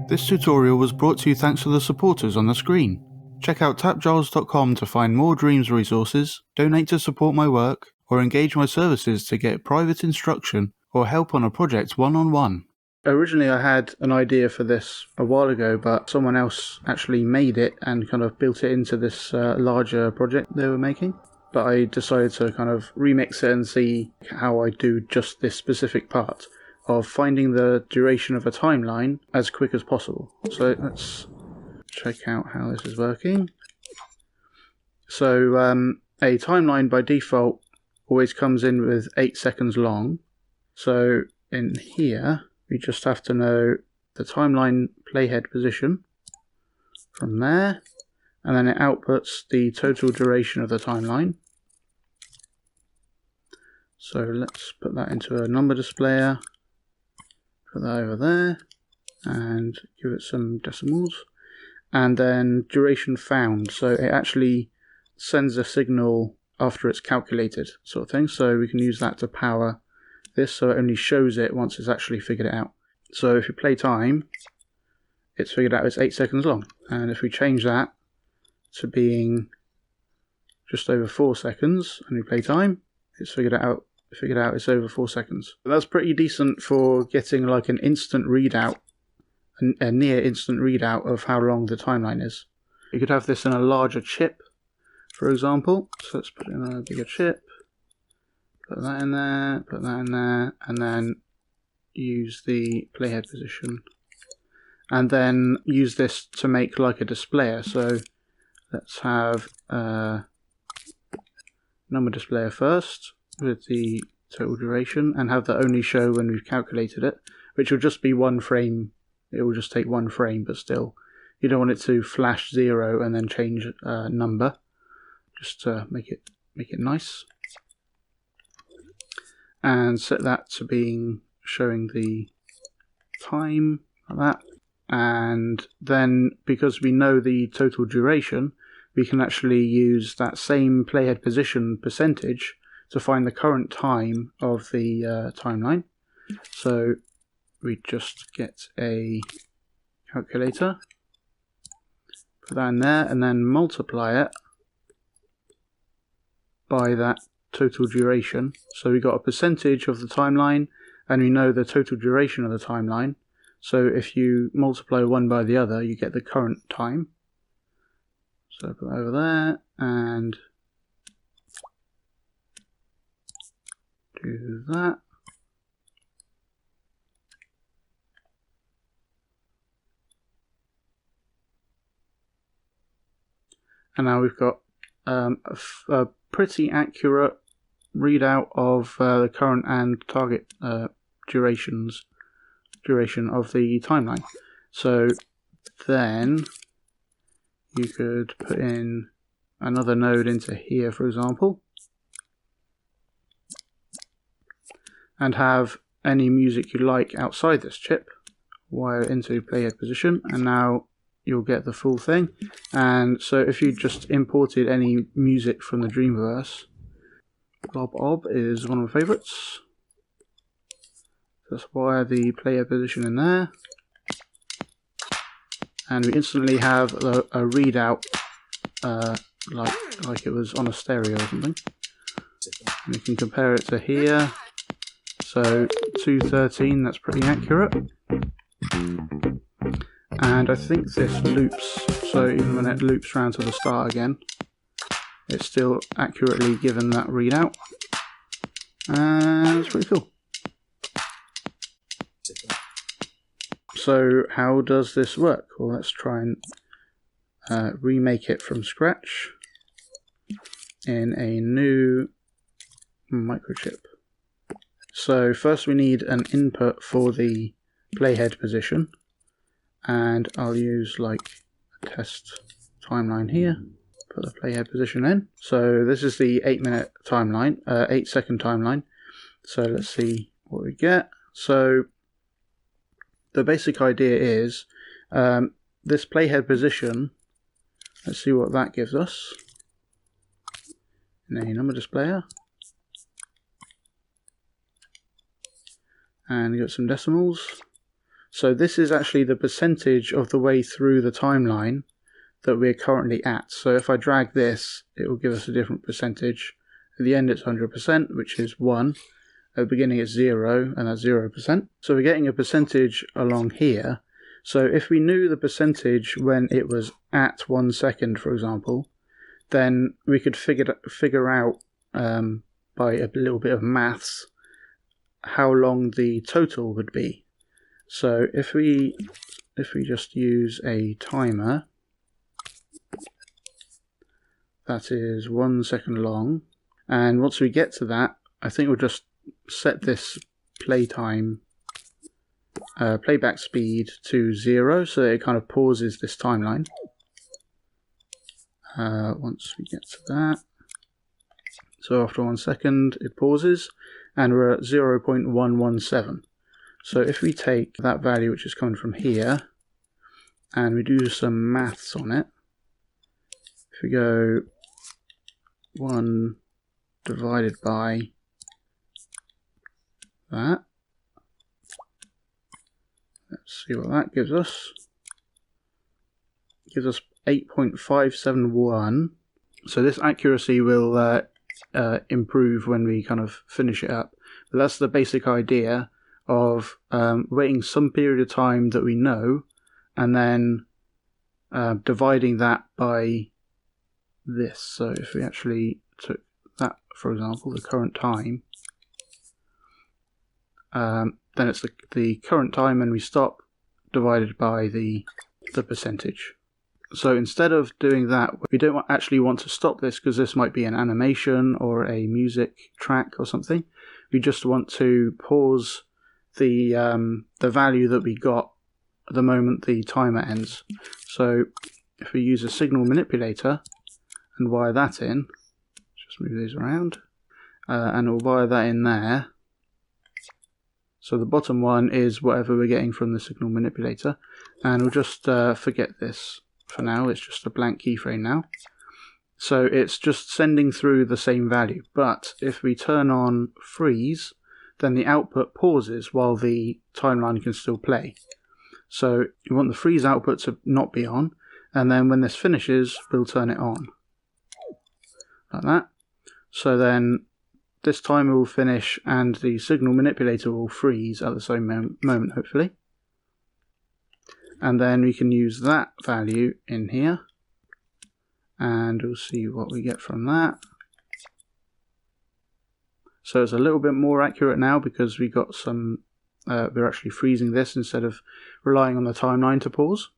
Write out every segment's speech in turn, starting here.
This tutorial was brought to you thanks to the supporters on the screen. Check out TAPgiles.com to find more Dreams resources, donate to support my work, or engage my services to get private instruction or help on a project one-on-one. Originally I had an idea for this a while ago, but someone else actually made it and kind of built it into this larger project they were making. But I decided to kind of remix it and see how I do just this specific part of finding the duration of a timeline as quick as possible. So let's check out how this is working. So a timeline by default always comes in with 8 seconds long. So in here we just have to know the timeline playhead position from there, and then it outputs the total duration of the timeline. So let's put that into a number displayer. Put that over there and give it some decimals, and then duration found, so it actually sends a signal after it's calculated, sort of thing. So we can use that to power this, so it only shows it once it's actually figured it out. So if you play time, it's figured out it's 8 seconds long, and if we change that to being just over 4 seconds and we play time, it's figured out it's over 4 seconds. That's pretty decent for getting like an instant readout, a near instant readout of how long the timeline is. You could have this in a larger chip, for example. So let's put it in a bigger chip, put that in there, put that in there, and then use the playhead position. And then use this to make like a displayer. So let's have a number displayer first, with the total duration, and have that only show when we've calculated it, which will just be 1 frame. It will just take 1 frame, but still you don't want it to flash 0 and then change number, just to make it nice. And set that to being showing the time like that. And then because we know the total duration, we can actually use that same playhead position percentage to find the current time of the timeline. So we just get a calculator, put that in there, and then multiply it by that total duration. So we got a percentage of the timeline, and we know the total duration of the timeline. So if you multiply one by the other, you get the current time. So put that over there and do that. And now we've got a pretty accurate readout of the current and target duration of the timeline. So then you could put in another node into here, for example, and have any music you like outside this chip, wire it into playhead position, and now you'll get the full thing. And so if you just imported any music from the Dreamverse, Blob Ob is one of my favourites. Just wire the playhead position in there, and we instantly have a readout like it was on a stereo or something. And we can compare it to here. So 213, that's pretty accurate. And I think this loops, so even when it loops round to the start again, it's still accurately given that readout. And it's pretty cool. So how does this work? Well, let's try and remake it from scratch in a new microchip. So first we need an input for the playhead position, and I'll use like a test timeline here. Put the playhead position in. So this is the 8-minute timeline, 8-second timeline. So let's see what we get. So the basic idea is this playhead position. Let's see what that gives us in a number displayer. and get some decimals. So this is actually the percentage of the way through the timeline that we're currently at. So if I drag this, it will give us a different percentage. At the end it's 100%, which is 1. At the beginning it's 0, and that's 0%. So we're getting a percentage along here. So if we knew the percentage when it was at 1 second, for example, then we could figure out by a little bit of maths how long the total would be. So if we just use a timer that is 1 second long, and once we get to that, I think we'll just set this playback speed to 0, so that it kind of pauses this timeline. Once we get to that, so after 1 second it pauses, and we're at 0.117. So if we take that value, which is coming from here, and we do some maths on it, if we go 1 divided by that, let's see what that gives us. It gives us 8.571. So this accuracy will improve when we kind of finish it up. But that's the basic idea of waiting some period of time that we know, and then dividing that by this. So if we actually took that, for example, the current time, then it's the current time when we stop divided by the percentage. So instead of doing that, we don't actually want to stop this because this might be an animation or a music track or something. We just want to pause the value that we got at the moment the timer ends. So if we use a signal manipulator and wire that in, just move these around, and we'll wire that in there. So the bottom one is whatever we're getting from the signal manipulator, and we'll just forget this for now. It's just a blank keyframe now. So it's just sending through the same value, but if we turn on freeze, then the output pauses while the timeline can still play. So you want the freeze output to not be on, and then when this finishes, we'll turn it on. Like that. So then this timer will finish and the signal manipulator will freeze at the same moment, hopefully. And then we can use that value in here, and we'll see what we get from that. So it's a little bit more accurate now because we got some, we're actually freezing this instead of relying on the timeline to pause.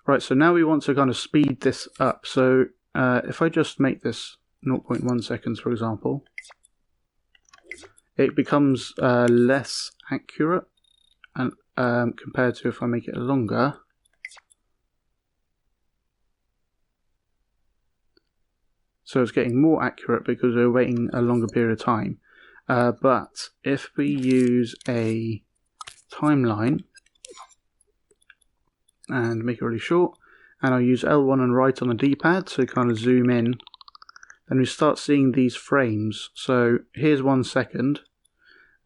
Right, so now we want to kind of speed this up. So if I just make this 0.1 seconds, for example, it becomes less accurate and compared to if I make it longer. So it's getting more accurate because we're waiting a longer period of time. But if we use a timeline and make it really short, and I'll use L1 and right on the D-pad to kind of zoom in, then we start seeing these frames. So here's 1 second,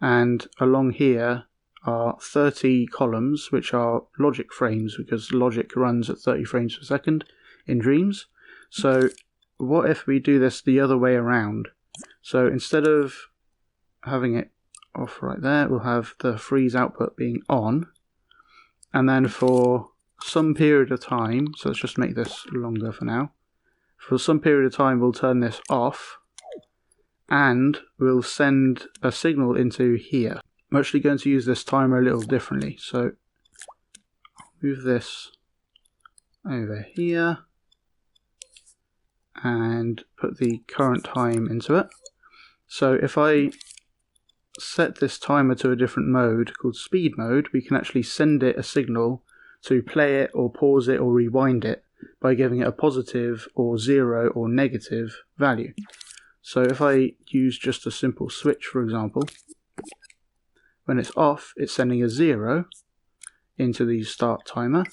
and along here are 30 columns, which are logic frames, because logic runs at 30 frames per second in Dreams. So what if we do this the other way around? So instead of having it off right there, we'll have the freeze output being on, and then for some period of time, so let's just make this longer for now, for some period of time we'll turn this off, and we'll send a signal into here. I'm actually going to use this timer a little differently, so move this over here and put the current time into it. So if I set this timer to a different mode called speed mode, we can actually send it a signal to play it or pause it or rewind it by giving it a positive or 0 or negative value. So if I use just a simple switch, for example, when it's off, it's sending a 0 into the start timer,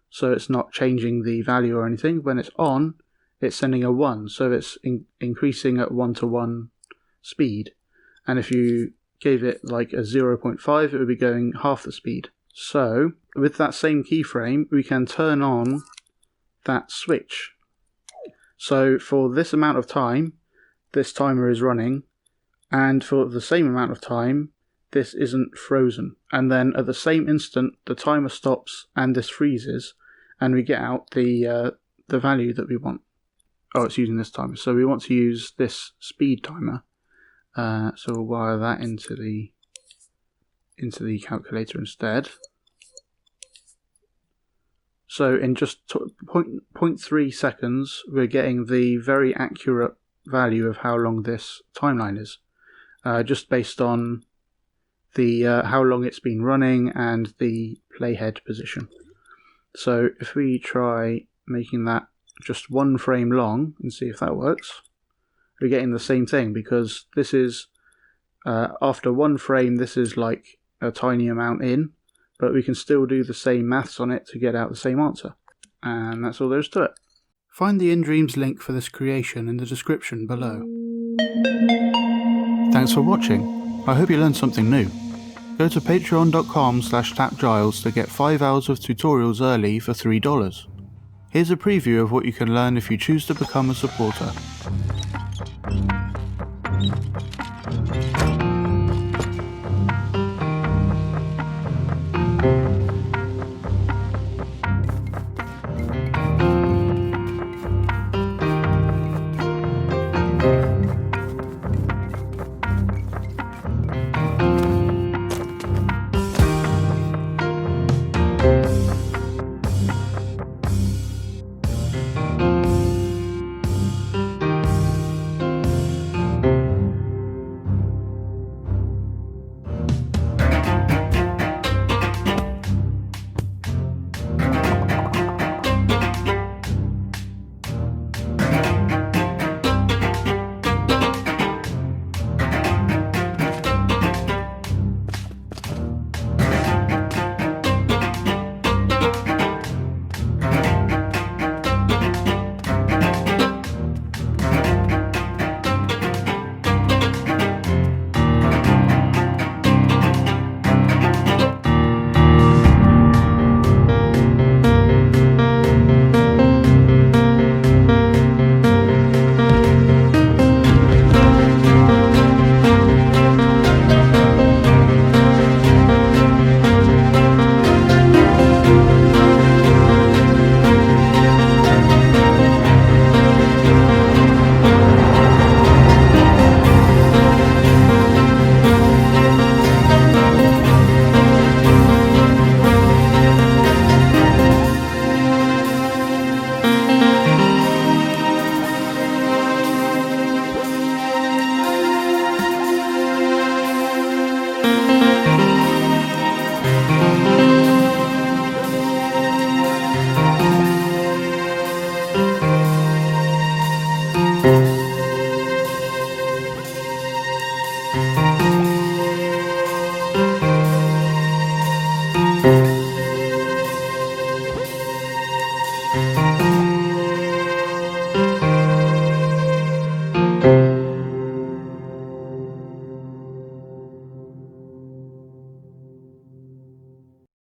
so it's not changing the value or anything. When it's on, it's sending a 1, so it's increasing at 1-to-1 speed. And if you gave it like a 0.5, it would be going half the speed. So with that same keyframe, we can turn on that switch. So for this amount of time, this timer is running, and for the same amount of time, this isn't frozen. And then at the same instant, the timer stops and this freezes, and we get out the value that we want. Oh, it's using this timer. So we want to use this speed timer. So we'll wire that into the calculator instead. So in just 0.3 seconds, we're getting the very accurate value of how long this timeline is, just based on the how long it's been running and the playhead position. So if we try making that just 1 frame long and see if that works, we're getting the same thing, because this is after 1 frame, this is like a tiny amount in, but we can still do the same maths on it to get out the same answer. And that's all there is to it. Find the InDreams link for this creation in the description below. Thanks for watching. I hope you learned something new. Go to patreon.com/TAPgiles to get 5 hours of tutorials early for $3. Here's a preview of what you can learn if you choose to become a supporter.